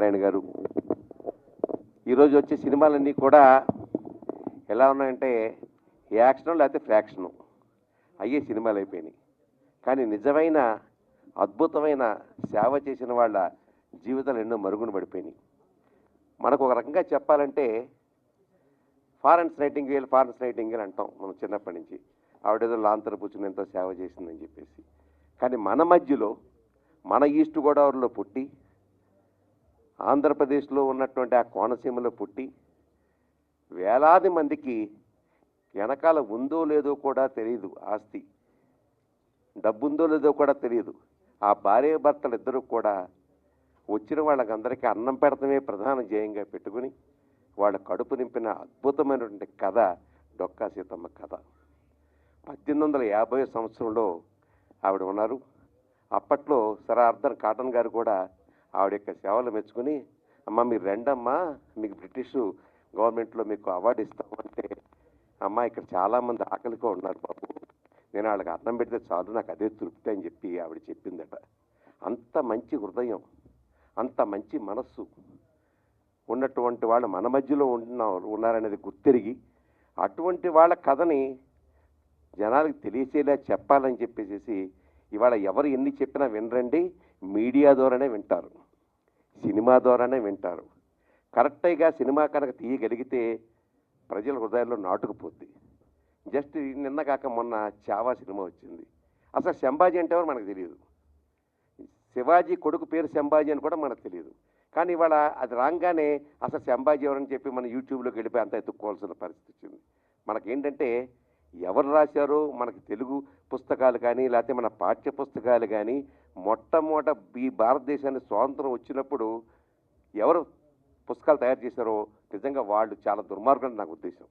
నారాయణ గారు. ఈరోజు వచ్చే సినిమాలన్నీ కూడా ఎలా ఉన్నాయంటే యాక్షన్ లేకపోతే ఫ్యాక్షను అయ్యే సినిమాలు అయిపోయినాయి. కానీ నిజమైన అద్భుతమైన సేవ చేసిన వాళ్ళ జీవితాలు ఎన్నో మరుగున పడిపోయినాయి. మనకు ఒక రకంగా చెప్పాలంటే ఫారెన్స్ నైటింగేల్ అంటాం మనం చిన్నప్పటి నుంచి. ఆవిడేదో లాంతర కూర్చుని ఎంతో సేవ చేసిందని చెప్పేసి. కానీ మన మధ్యలో మన ఈస్ట్ గోదావరిలో పుట్టి ఆంధ్రప్రదేశ్లో ఉన్నటువంటి ఆ కోనసీమలో పుట్టి వేలాది మందికి వెనకాల ఉందో లేదో కూడా తెలియదు, ఆస్తి డబ్బుందో లేదో కూడా తెలియదు, ఆ భార్య భర్తలు ఇద్దరు కూడా వచ్చిన వాళ్ళకందరికీ అన్నం పెడతమే ప్రధాన ధ్యేయంగా పెట్టుకుని వాళ్ళ కడుపు నింపిన అద్భుతమైనటువంటి కథ డొక్కా సీతమ్మ కథ. 1850 సంవత్సరంలో ఆవిడ ఉన్నారు. అప్పట్లో సర్ ఆర్థర్ కాటన్ గారు కూడా ఆవిడ యొక్క సేవలు మెచ్చుకుని, అమ్మ మీరు రెండమ్మా, మీకు బ్రిటిష్ గవర్నమెంట్లో మీకు అవార్డు ఇస్తామంటే, అమ్మ ఇక్కడ చాలామంది ఆకలిగా ఉన్నారు బాబు, నేను వాళ్ళకి అన్నం పెడితే చాలు, నాకు అదే తృప్తి అని చెప్పి ఆవిడ చెప్పిందట. అంత మంచి హృదయం, అంత మంచి మనస్సు ఉన్నటువంటి వాళ్ళు మన మధ్యలో ఉన్నారనేది గుర్తిరిగి అటువంటి వాళ్ళ కథని జనాలకు తెలియచేలా చెప్పాలని చెప్పేసి ఇవాళ ఎవరు ఎన్ని చెప్పినా వినరండి. మీడియా ద్వారానే వింటారు, సినిమా ద్వారానే వింటారు. కరెక్ట్గా సినిమా కనుక తీయగలిగితే ప్రజల హృదయాల్లో నాటుకుపోద్ది. జస్ట్ నిన్న కాక మొన్న చావా సినిమా వచ్చింది. అసలు శంభాజీ అంటే ఎవరు మనకు తెలియదు, శివాజీ కొడుకు పేరు శంభాజీ అని కూడా మనకు తెలియదు. కానీ ఇవాళ అది రాగానే అసలు శంభాజీ ఎవరని చెప్పి మనం యూట్యూబ్లోకి వెళ్ళిపోయి అంత ఎత్తుక్కోవాల్సిన పరిస్థితి వచ్చింది. మనకేంటంటే ఎవరు రాశారో మనకి తెలుగు పుస్తకాలు కానీ లేకపోతే మన పాఠ్య పుస్తకాలు కానీ మొట్టమొదట ఈ భారతదేశానికి స్వాతంత్రం వచ్చినప్పుడు ఎవరు పుస్తకాలు తయారు చేశారో నిజంగా వాళ్ళు చాలా దుర్మార్గం నాకు ఉద్దేశం.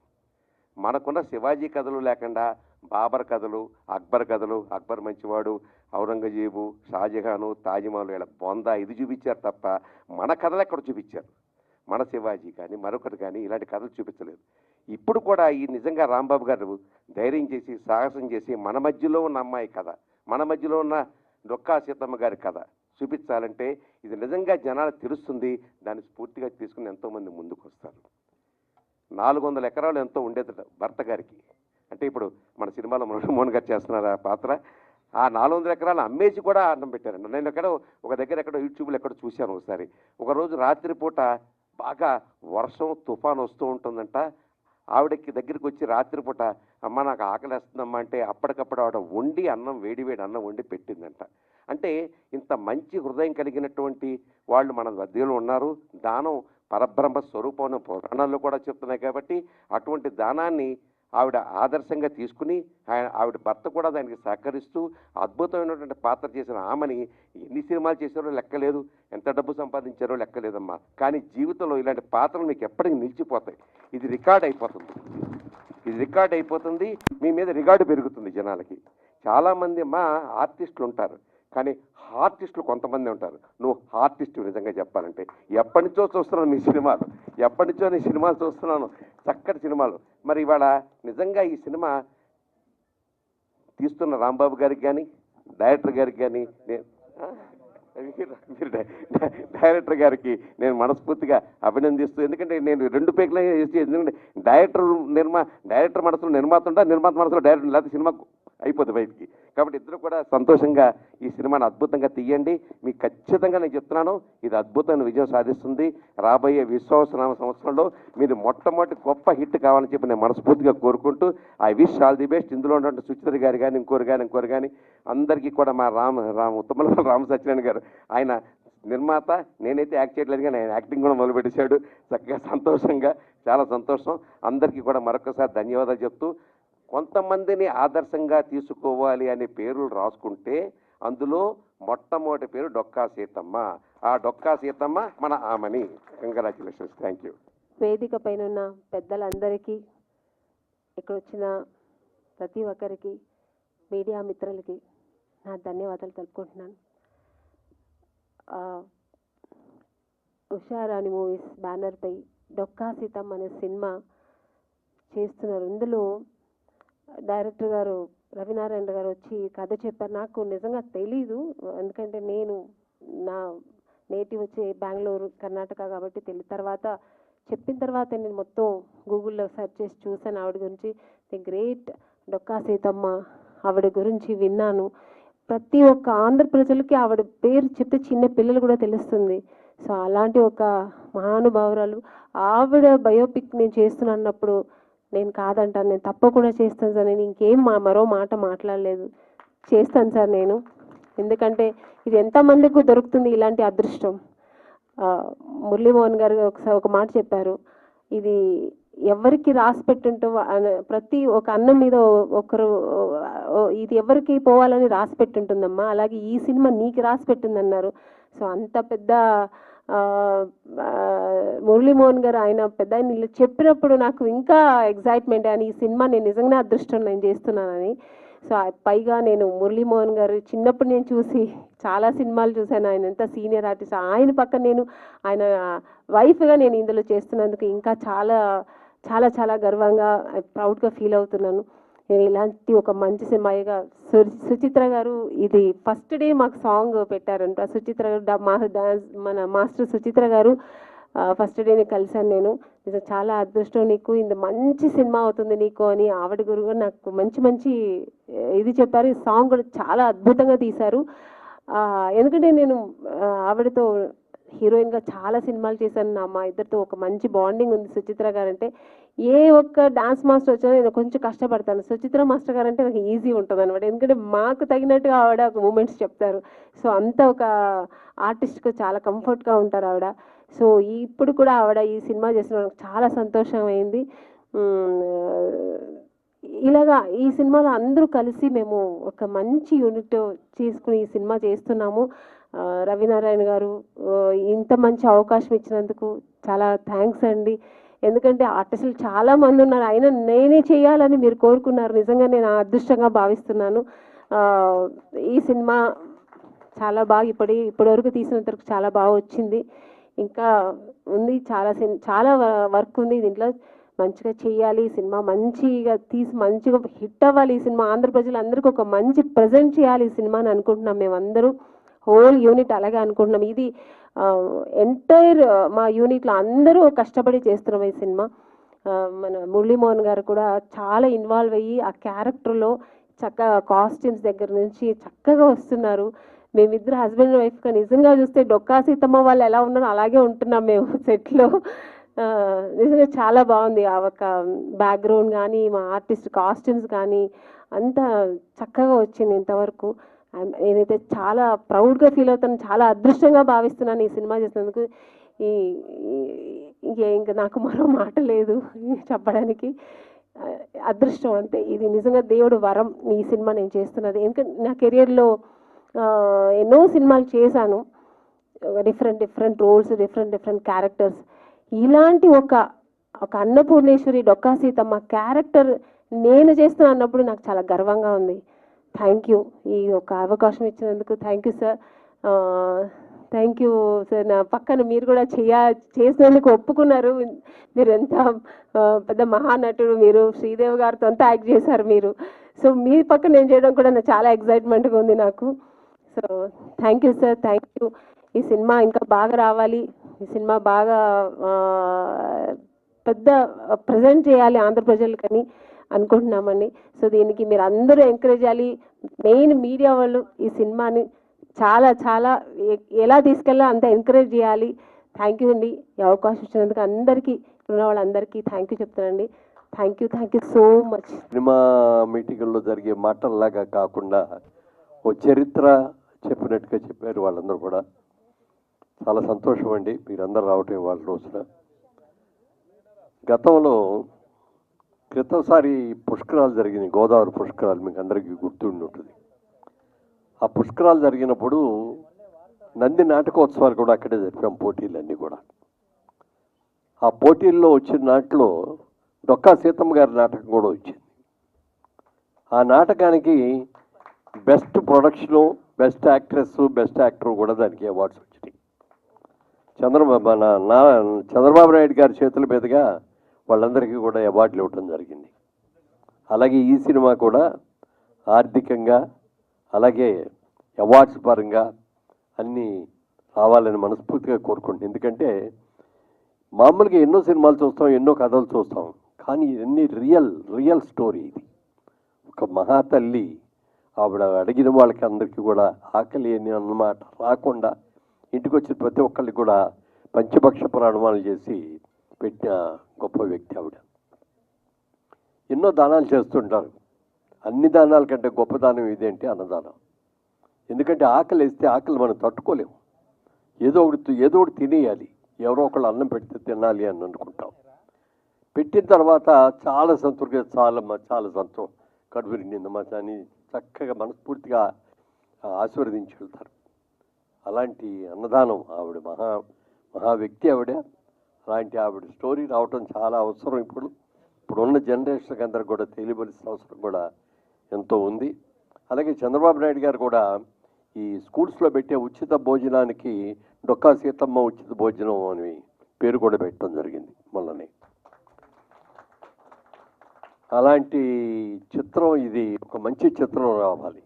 మనకున్న శివాజీ కథలు లేకుండా బాబర్ కథలు, అక్బర్ కథలు, అక్బర్ మంచివాడు, ఔరంగజేబు, షాజహాను, తాజ్మహల్ ఇలా బొందా ఇది చూపించారు తప్ప మన కథలు ఎక్కడ చూపించారు? మన శివాజీ కానీ మరొకటి కానీ ఇలాంటి కథలు చూపించలేదు. ఇప్పుడు కూడా ఈ నిజంగా రాంబాబు గారు ధైర్యం చేసి సాహసం చేసి మన మధ్యలో ఉన్న అమ్మాయి కథ, మన మధ్యలో ఉన్న డొక్కా సీతమ్మ గారి కథ చూపించాలంటే ఇది నిజంగా జనాలు తెలుస్తుంది. దాన్ని స్ఫూర్తిగా తీసుకుని ఎంతోమంది ముందుకు వస్తారు. 400 ఎకరాలు ఎంతో ఉండేదట భర్త గారికి. అంటే ఇప్పుడు మన సినిమాలో మోహన్ గారు చేస్తున్నారు ఆ పాత్ర. ఆ 400 ఎకరాలు అమ్మేసి కూడా అన్నం పెట్టారండి. నేను ఒక దగ్గర ఎక్కడో యూట్యూబ్లో ఎక్కడో చూశాను ఒకసారి. ఒకరోజు రాత్రిపూట బాగా వర్షం తుఫాను వస్తూ ఉంటుందంట. ఆవిడకి దగ్గరికి వచ్చి రాత్రిపూట అమ్మ నాకు ఆకలేస్తుందమ్మా అంటే అప్పటికప్పుడు ఆవిడ వండి అన్నం వేడి అన్నం వండి పెట్టిందంట. అంటే ఇంత మంచి హృదయం కలిగినటువంటి వాళ్ళు మన మధ్యలో ఉన్నారు. దానం పరబ్రహ్మ స్వరూపం పురాణాల్లో కూడా చెప్తున్నాయి. కాబట్టి అటువంటి దానాన్ని ఆవిడ ఆదర్శంగా తీసుకుని ఆవిడ భర్త కూడా దానికి సహకరిస్తూ అద్భుతమైనటువంటి పాత్ర చేసిన ఆమెని ఎన్ని సినిమాలు చేశారో లెక్కలేదు, ఎంత డబ్బు సంపాదించారో లెక్కలేదమ్మా. కానీ జీవితంలో ఇలాంటి పాత్రలు మీకు ఎప్పటికీ నిలిచిపోతాయి. ఇది రికార్డ్ అయిపోతుంది, మీ మీద రికార్డు పెరుగుతుంది జనాలకి. చాలామంది అమ్మా ఆర్టిస్టులు ఉంటారు, కానీ ఆర్టిస్టులు కొంతమంది ఉంటారు. నువ్వు ఆర్టిస్టు నిజంగా చెప్పాలంటే ఎప్పటి నుంచో చూస్తున్నాను నీ సినిమాలు చూస్తున్నాను, చక్కటి సినిమాలు. మరి ఇవాళ నిజంగా ఈ సినిమా తీస్తున్న రాంబాబు గారికి కానీ డైరెక్టర్ గారికి కానీ డైరెక్టర్ గారికి నేను మనస్ఫూర్తిగా అభినందిస్తూ, ఎందుకంటే నేను 2 పేర్లు చేసి, ఎందుకంటే డైరెక్టర్ మనసులో నిర్మాత ఉంటా, నిర్మాత మనసులో డైరెక్టర్, లేకపోతే సినిమా అయిపోతుంది బయటికి. కాబట్టి ఇద్దరు కూడా సంతోషంగా ఈ సినిమాని అద్భుతంగా తీయండి. మీకు ఖచ్చితంగా నేను చెప్తున్నాను, ఇది అద్భుతమైన విజయం సాధిస్తుంది. రాబోయే విశ్వాసనామ సంవత్సరంలో మీరు మొట్టమొదటి గొప్ప హిట్ కావాలని చెప్పి నేను మనస్ఫూర్తిగా కోరుకుంటూ I wish all the best. ఇందులో ఉన్నటువంటి సుచిత్ర గారు కానీ ఇంకోరు కానీ అందరికీ కూడా మా ఉత్తమల రామ సత్యనారాయణ గారు ఆయన నిర్మాత, నేనైతే యాక్ట్ చేయట్లేదు కానీ ఆయన యాక్టింగ్ కూడా మొదలుపెట్టేశాడు. చక్కగా సంతోషంగా, చాలా సంతోషం. అందరికీ కూడా మరొకసారి ధన్యవాదాలు చెప్తూ, కొంతమందిని ఆదర్శంగా తీసుకోవాలి అనే పేర్లు రాసుకుంటే అందులో మొట్టమొదటి పేరు డొక్కా సీతమ్మ. ఆ డొక్కా సీతమ్మ మన ఆమని. Congratulations, thank you. వేదిక పైన ఉన్న పెద్దలందరికీ, ఇక్కడ వచ్చిన ప్రతి ఒక్కరికి, మీడియా మిత్రులకి నా ధన్యవాదాలు తెలుపుకుంటున్నాను. ఉషారాణి మూవీస్ బ్యానర్పై డొక్కా సీతమ్మ అనే సినిమా చేస్తున్నారు. ఇందులో డైరెక్టర్ గారు రవినారాయణ గారు వచ్చి కథ చెప్పారు. నాకు నిజంగా తెలీదు, ఎందుకంటే నేను నా నేటివ్ వచ్చి బెంగళూరు కర్ణాటక కాబట్టి తెలియదు. తర్వాత చెప్పిన తర్వాత నేను మొత్తం గూగుల్లో సెర్చ్ చేసి చూసాను ఆవిడ గురించి. ది గ్రేట్ డొక్కా సీతమ్మ, ఆవిడ గురించి విన్నాను. ప్రతి ఒక్క ఆంధ్ర ప్రజలకి ఆవిడ పేరు చెప్తే చిన్న పిల్లలు కూడా తెలుస్తుంది. సో అలాంటి ఒక మహానుభావురాలు. ఆవిడ బయోపిక్ నేను చేస్తున్నప్పుడు నేను కాదంటాను, నేను తప్పకుండా చేస్తాను సార్. నేను ఇంకేం మరో మాట మాట్లాడలేదు, చేస్తాను సార్ నేను. ఎందుకంటే ఇది ఎంతమందికి దొరుకుతుంది ఇలాంటి అదృష్టం. మురళీమోహన్ గారు ఒకసారి ఒక మాట చెప్పారు, ఇది ఎవరికి రాసి పెట్టుంటో ప్రతి ఒక అన్నం మీద ఒకరు ఇది ఎవరికి పోవాలని రాసి పెట్టుంటుందమ్మా, అలాగే ఈ సినిమా నీకు రాసి పెట్టిందన్నారు. సో అంత పెద్ద మురళీమోహన్ గారు ఆయన పెద్ద ఆయన చెప్పినప్పుడు నాకు ఇంకా ఎగ్జైట్మెంట్ అని, ఈ సినిమా నేను నిజంగానే అదృష్టం నేను చేస్తున్నానని. సో పైగా నేను మురళీమోహన్ గారు చిన్నప్పుడు నేను చూసి చాలా సినిమాలు చూశాను, ఆయన ఎంత సీనియర్ ఆర్టిస్ట్. ఆయన పక్కన నేను ఆయన వైఫ్గా నేను ఇందులో చేస్తున్నందుకు ఇంకా చాలా చాలా చాలా గర్వంగా ప్రౌడ్గా ఫీల్ అవుతున్నాను. ఇలాంటి ఒక మంచి సినిమాగా సుచిత్ర గారు ఇది ఫస్ట్ డే మాకు సాంగ్ పెట్టారంట. సుచిత్ర గారు డాన్స్ మన మాస్టర్ సుచిత్ర గారు ఫస్ట్ డేని కలిశాను నేను. నిజం చాలా అదృష్టం నీకు, ఇంత మంచి సినిమా అవుతుంది నీకు అని ఆవిడ గురువు నాకు మంచి మంచి ఇది చెప్పారు. ఈ సాంగ్ కూడా చాలా అద్భుతంగా తీశారు. ఎందుకంటే నేను ఆవిడతో హీరోయిన్గా చాలా సినిమాలు చేశాను. మా ఇద్దరితో ఒక మంచి బాండింగ్ ఉంది. సుచిత్ర గారు అంటే ఏ ఒక్క డాన్స్ మాస్టర్ వచ్చినా నేను కొంచెం కష్టపడతాను, సుచిత్ర మాస్టర్ గారు అంటే నాకు ఈజీ ఉంటుంది అనమాట. ఎందుకంటే మాకు తగినట్టుగా ఆవిడ ఒక మూమెంట్స్ చెప్తారు. సో అంత ఒక ఆర్టిస్ట్గా చాలా కంఫర్ట్గా ఉంటారు ఆవిడ. సో ఇప్పుడు కూడా ఆవిడ ఈ సినిమా చేసిన చాలా సంతోషం అయింది. ఇలాగా ఈ సినిమాలో అందరూ కలిసి మేము ఒక మంచి యూనిట్ చేసుకుని ఈ సినిమా చేస్తున్నాము. రవినారాయణ గారు ఇంత మంచి అవకాశం ఇచ్చినందుకు చాలా థ్యాంక్స్ అండి. ఎందుకంటే ఆర్టిస్టులు చాలామంది ఉన్నారు, అయినా నేనే చేయాలని మీరు కోరుకున్నారు. నిజంగా నేను అదృష్టంగా భావిస్తున్నాను. ఈ సినిమా చాలా బాగా ఇప్పటివరకు తీసినంత వరకు చాలా బాగా వచ్చింది. ఇంకా ఉంది, చాలా వర్క్ ఉంది దీంట్లో. మంచిగా చేయాలి ఈ సినిమా, మంచిగా తీసి మంచిగా హిట్ అవ్వాలి ఈ సినిమా. ఆంధ్ర ప్రజలందరికీ ఒక మంచి ప్రజెంట్ చేయాలి ఈ సినిమా అని అనుకుంటున్నాం మేమందరూ, హోల్ యూనిట్ అలాగే అనుకుంటున్నాం. ఇది ఎంటైర్ మా యూనిట్లో అందరూ కష్టపడి చేస్తున్నాం ఈ సినిమా. మన మురళీమోహన్ గారు కూడా చాలా ఇన్వాల్వ్ అయ్యి ఆ క్యారెక్టర్లో చక్కగా కాస్ట్యూమ్స్ దగ్గర నుంచి చక్కగా వస్తున్నారు. మేమిద్దరు హస్బెండ్ అండ్ వైఫ్గా నిజంగా చూస్తే డొక్కా సీతమ్మ వాళ్ళు ఎలా ఉన్నారో అలాగే ఉంటున్నాం మేము సెట్లో. నిజంగా చాలా బాగుంది. ఆ ఒక బ్యాక్గ్రౌండ్ కానీ మా ఆర్టిస్ట్ కాస్ట్యూమ్స్ కానీ అంతా చక్కగా వచ్చింది ఇంతవరకు. నేనైతే చాలా ప్రౌడ్గా ఫీల్ అవుతాను, చాలా అదృష్టంగా భావిస్తున్నాను ఈ సినిమా చేసినందుకు. ఇంకా నాకు మరో మాట లేదు చెప్పడానికి. అదృష్టం అంతే, ఇది నిజంగా దేవుడు వరం ఈ సినిమా నేను చేస్తున్నది. ఎందుకంటే నా కెరియర్లో ఎన్నో సినిమాలు చేశాను, డిఫరెంట్ రోల్స్, డిఫరెంట్ క్యారెక్టర్స్. ఇలాంటి ఒక అన్నపూర్ణేశ్వరి డొక్కా సీతమ్మ క్యారెక్టర్ నేను చేస్తున్నా అన్నప్పుడు నాకు చాలా గర్వంగా ఉంది. థ్యాంక్ యూ, ఈ ఒక అవకాశం ఇచ్చినందుకు thank you sir. Thank you sir. నా పక్కన మీరు కూడా చేసినందుకు ఒప్పుకున్నారు. మీరు ఎంత పెద్ద మహానటుడు, మీరు శ్రీదేవి గారితో అంతా యాక్ట్ చేశారు మీరు. సో మీ పక్కన నేను చేయడం కూడా నాకు చాలా ఎక్సైట్మెంట్గా ఉంది నాకు. So thank you sir, thank you. ఈ సినిమా ఇంకా బాగా రావాలి, ఈ సినిమా బాగా పెద్ద ప్రజెంట్ చేయాలి ఆంధ్ర ప్రజలకని అనుకుంటున్నామండి. సో దీనికి మీరు అందరూ ఎంకరేజ్ చేయాలి. మెయిన్ మీడియా వాళ్ళు ఈ సినిమాని చాలా చాలా ఎలా తీసుకెళ్ళాలో అంత ఎంకరేజ్ చేయాలి. థ్యాంక్ యూ అండి, ఈ అవకాశం ఇచ్చినందుకు అందరికీ, ఉన్న వాళ్ళందరికీ థ్యాంక్ యూ చెప్తానండి. Thank you so much. Cinema మీటింగుల్లో జరిగే మాటల్లాగా కాకుండా ఓ చరిత్ర చెప్పినట్టుగా చెప్పారు వాళ్ళందరూ కూడా. చాలా సంతోషం అండి మీరందరూ రావటం వాళ్ళ రోజున. గతంలో క్రితంసారి పుష్కరాలు జరిగినాయి, గోదావరి పుష్కరాలు, మీకు అందరికీ గుర్తుండి ఉంటుంది. ఆ పుష్కరాలు జరిగినప్పుడు నంది నాటకోత్సవాలు కూడా అక్కడే జరిపాం, పోటీలన్నీ కూడా. ఆ పోటీల్లో వచ్చిన నాటిలో డొక్కా సీతమ్మ గారి నాటకం కూడా వచ్చింది. ఆ నాటకానికి best production, best actress, best actor కూడా దానికి అవార్డ్స్ వచ్చినాయి. చంద్రబాబు నాయుడు గారి చేతుల మీదుగా వాళ్ళందరికీ కూడా అవార్డులు ఇవ్వటం జరిగింది. అలాగే ఈ సినిమా కూడా ఆర్థికంగా అలాగే అవార్డ్స్ పరంగా అన్నీ రావాలని మనస్ఫూర్తిగా కోరుకుంటున్నాను. ఎందుకంటే మామూలుగా ఎన్నో సినిమాలు చూస్తాం, ఎన్నో కథలు చూస్తాం, కానీ ఇవన్నీ రియల్ స్టోరీ. ఇది ఒక మహాతల్లి ఆవిడ అడిగిన వాళ్ళకి అందరికీ కూడా ఆకలి అని అన్నమాట రాకుండా ఇంటికి వచ్చిన ప్రతి ఒక్కరికి కూడా పంచభక్ష ప్రాణాలు చేసి పెట్టిన గొప్ప వ్యక్తి ఆవిడ. ఎన్నో దానాలు చేస్తుంటారు. అన్ని దానాల కంటే గొప్ప దానం ఇదేంటి అన్నదానం. ఎందుకంటే ఆకలి వేస్తే ఆకలి మనం తట్టుకోలేము. ఏదో ఒకటి తినేయాలి. ఎవరో ఒకళ్ళు అన్నం పెడితే తినాలి అని అనుకుంటాం. పెట్టిన తర్వాత చాలా సంతృప్తిగా చాలా సంతోషం కడుపు నిండిందమ్మా అని చక్కగా మనస్ఫూర్తిగా ఆశీర్వదించి వెళ్తారు. అలాంటి అన్నదానం ఆవిడ మహా వ్యక్తి ఆవిడ. అలాంటి ఆవిడ స్టోరీ రావటం చాలా అవసరం. ఇప్పుడున్న జనరేషన్కి అందరికి కూడా తెలియవలసిన అవసరం కూడా ఎంతో ఉంది. అలాగే చంద్రబాబు నాయుడు గారు కూడా ఈ స్కూల్స్లో పెట్టే ఉచిత భోజనానికి డొక్కా సీతమ్మ ఉచిత భోజనం అని పేరు కూడా పెట్టడం జరిగింది మొన్ననే. అలాంటి చిత్రం ఇది ఒక మంచి చిత్రం రావాలి.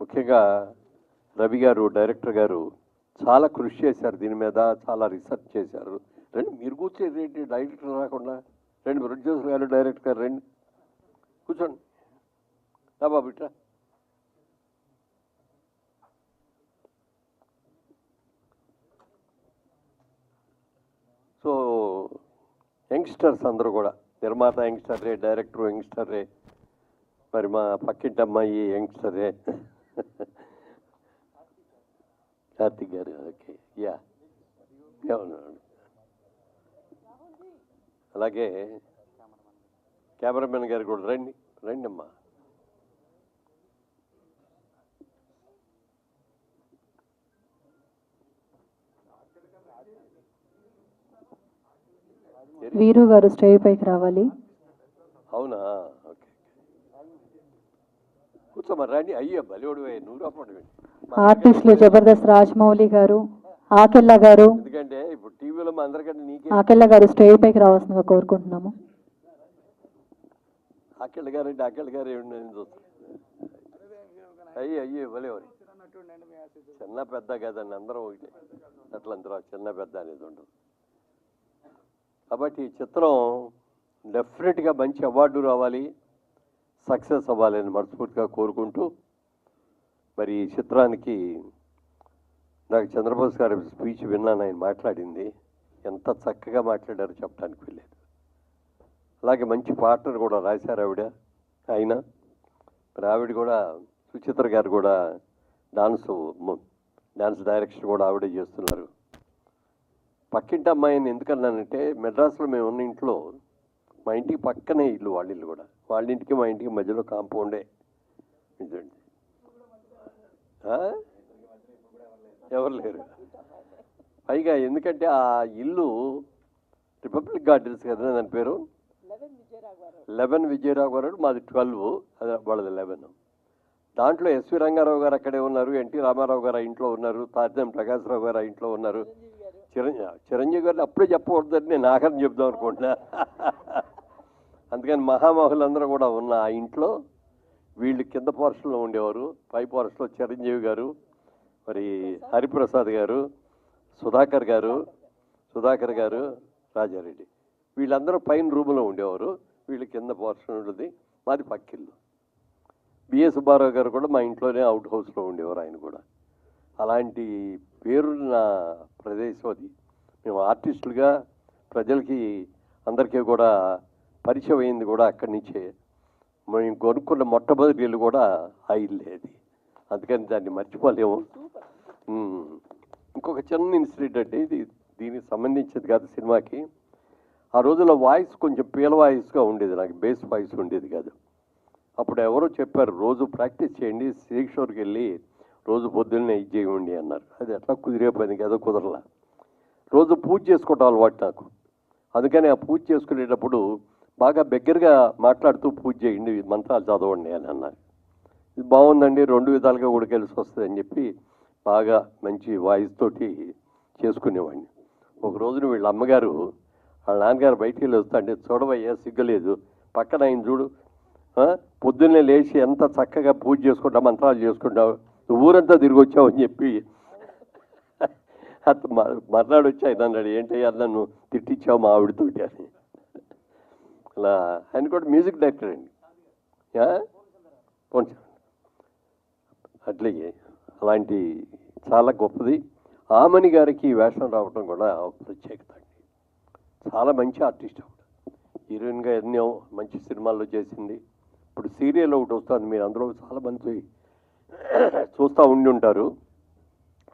ముఖ్యంగా రవి గారు డైరెక్టర్ గారు చాలా కృషి చేశారు దీని మీద, చాలా రీసెర్చ్ చేశారు. రండి మీరు కూర్చోండి, డైరెక్టర్ రాకుండా రండి, ప్రొడ్యూసర్ గారు డైరెక్టర్ గారు రండి కూర్చోండి. రా బాబు ఇట్లా. సో యంగ్స్టర్స్ అందరూ కూడా, నిర్మాత యంగ్స్టర్రే, డైరెక్టర్ యంగ్స్టర్రే, మరి మా పక్కింటి అమ్మాయి యంగ్స్టర్రే కార్తిక్ గారు. ఓకే, యా అవును. అలాగే కెమెరామెన్ గారు కూడా రండి అమ్మా. వీరు గారు స్టేజ్ పైకి రావాలి. అవునా, ఓకే కూర్చోమా రండి. అయ్యో బలివాడు నువ్వు రాపండి. ఆర్టిస్టులు జబర్దస్త్ రాజమౌళి గారు, ఆకెళ్ళ గారు. ఎందుకంటే ఇప్పుడు టీవీలో మా అందరికంటే నీకే ఆకెళ్ళ గారు స్టేజ్ పైకి రావాల్సిందిగా కోరుకుంటున్నాము. అక్కళ్ళ గారు ఏమి చూస్తాను. అయ్యో బలివాడు చిన్న పెద్ద కదండి, అందరం ఒకటే. అట్లందరూ చిన్న పెద్ద అనేది ఉండదు. కాబట్టి ఈ చిత్రం డెఫినెట్గా మంచి అవార్డు రావాలి, సక్సెస్ అవ్వాలని మనస్ఫూర్తిగా కోరుకుంటూ, మరి ఈ చిత్రానికి నాకు చంద్రబోస్ గారి స్పీచ్ విన్నాను. ఆయన మాట్లాడింది ఎంత చక్కగా మాట్లాడారో చెప్పడానికి వెళ్ళలేదు. అలాగే మంచి పాటను కూడా రాశారు ఆవిడ. మరి ఆవిడ కూడా సుచిత్ర గారు కూడా డాన్స్ డైరెక్షన్ కూడా ఆవిడే చేస్తున్నారు. పక్కింటి అమ్మాయిని ఎందుకన్నానంటే, మెడ్రాస్లో మేము ఉన్న ఇంట్లో మా ఇంటికి పక్కనే ఇల్లు, వాళ్ళ ఇల్లు కూడా. వాళ్ళ ఇంటికి మా ఇంటికి మధ్యలో కాంపౌండే. ఇదండి, ఎవరు లేరు. పైగా ఎందుకంటే ఆ ఇల్లు రిపబ్లిక్ గార్డెన్స్ కదా దాని పేరు, 11 విజయరావు గారు, మాది 12, అది వాళ్ళది 11. దాంట్లో ఎస్వి రంగారావు గారు అక్కడే ఉన్నారు, ఎన్టీ రామారావు గారు ఆ ఇంట్లో ఉన్నారు, తాజం ప్రకాశ్రావు గారు ఆ ఇంట్లో ఉన్నారు, చిరంజీవి గారిని అప్పుడే చెప్పకూడదని నేను ఆఖరిని చెప్దాం అనుకుంటున్నా. అందుకని మహామహులందరూ కూడా ఉన్న ఆ ఇంట్లో వీళ్ళు కింద పోర్షన్లో ఉండేవారు, పై పోర్షన్లో చిరంజీవి గారు, మరి హరిప్రసాద్ గారు, సుధాకర్ గారు, రాజారెడ్డి, వీళ్ళందరూ పైన రూములో ఉండేవారు. వీళ్ళు కింద పోర్షన్ ఉండేది, మాది పక్కిల్లు. బిఎస్ సుబ్బారావు గారు కూడా మా ఇంట్లోనే అవుట్ హౌస్లో ఉండేవారు. ఆయన కూడా అలాంటి పేరున్న ప్రదేశం అది. మేము ఆర్టిస్టులుగా ప్రజలకి అందరికీ కూడా పరిచయం అయింది కూడా అక్కడి నుంచే. మేము కొనుక్కున్న మొట్టమొదటి ఇల్లు కూడా ఆ ఇల్లే అది. అందుకని దాన్ని మర్చిపోలేము. ఇంకొక చిన్న ఇన్సిడెంట్ అంటే, దీనికి సంబంధించింది కాదు సినిమాకి. ఆ రోజుల్లో వాయిస్ కొంచెం పీల వాయిస్గా ఉండేది, నాకు బేస్ వాయిస్ ఉండేది కాదు. అప్పుడు ఎవరో చెప్పారు, రోజు ప్రాక్టీస్ చేయండి, శ్రీకిషోర్కి వెళ్ళి రోజు పొద్దున్నే ఇది చేయండి అన్నారు. అది ఎట్లా కుదిరే పని కదా, కుదరలా. రోజు పూజ చేసుకోవటం అలవాటు నాకు. అందుకని ఆ పూజ చేసుకునేటప్పుడు బాగా దగ్గరగా మాట్లాడుతూ పూజ చేయండి, మంత్రాలు చదవండి అని అన్నారు. ఇది బాగుందండి, 2 విధాలుగా కూడా కలిసి వస్తుంది అని చెప్పి బాగా మంచి వాయిస్ తోటి చేసుకునేవాడిని. ఒక రోజున వీళ్ళ అమ్మగారు వాళ్ళ నాన్నగారు బయటికి వెళ్ళి వస్తాండి, చూడవయ్యా సిగ్గలేదు, పక్కన ఆయన చూడు, పొద్దున్నే లేచి ఎంత చక్కగా పూజ చేసుకుంటావు, మంత్రాలు చేసుకుంటావు, ఊరంతా తిరిగి వచ్చావు అని చెప్పి మర్నాడు వచ్చి ఆయన అన్నాడు, ఏంటయ్యా నన్ను తిట్టించావు మా ఆవిడతోటి అని. అలా ఆయన కూడా మ్యూజిక్ డైరెక్టర్ అండి. కొంచెం అట్లాగే అలాంటి చాలా గొప్పది. ఆమని గారికి ఈ వేషం రావడం కూడా ప్రత్యేకత అండి. చాలా మంచి ఆర్టిస్ట్ ఆవిడ. హీరోయిన్గా ఎన్నో మంచి సినిమాల్లో చేసింది. ఇప్పుడు సీరియల్ ఒకటి వస్తుంది, మీరు అందులో చాలామంది చూస్తూ ఉండి ఉంటారు.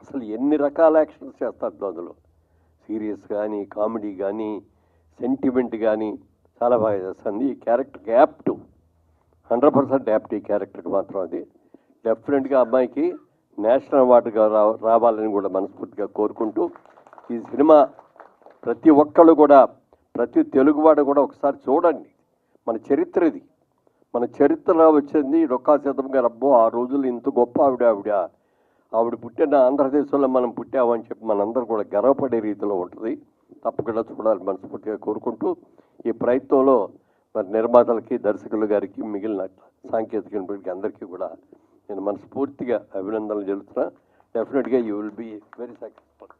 అసలు ఎన్ని రకాల యాక్షన్స్ చేస్తారు అందులో. సీరియస్ కానీ, కామెడీ కానీ, సెంటిమెంట్ కానీ చాలా బాగా చేస్తుంది. ఈ క్యారెక్టర్కి యాప్ట్, 100% యాప్ట్ ఈ క్యారెక్టర్కి మాత్రం. అది డెఫినెట్గా అమ్మాయికి నేషనల్ అవార్డుగా రావాలని కూడా మనస్ఫూర్తిగా కోరుకుంటూ, ఈ సినిమా ప్రతి ఒక్కళ్ళు కూడా, ప్రతి తెలుగువాడు కూడా ఒకసారి చూడండి. మన చరిత్ర ఇది. మన చరిత్రలో వచ్చింది డొక్కా సీతమ్మ గారు. అబ్బో, ఆ రోజులు ఇంత గొప్ప ఆవిడ పుట్టిన ఆంధ్రదేశంలో మనం పుట్టామని చెప్పి మనందరూ కూడా గర్వపడే రీతిలో ఉంటుంది. తప్పకుండా చూడాలి మనస్ఫూర్తిగా కోరుకుంటూ, ఈ ప్రయత్నంలో మరి నిర్మాతలకి, దర్శకులు గారికి, మిగిలిన సాంకేతిక నిపుణులకి అందరికీ కూడా నేను మనస్ఫూర్తిగా అభినందనలు తెలుపుతున్నా. Definitely you will be very successful.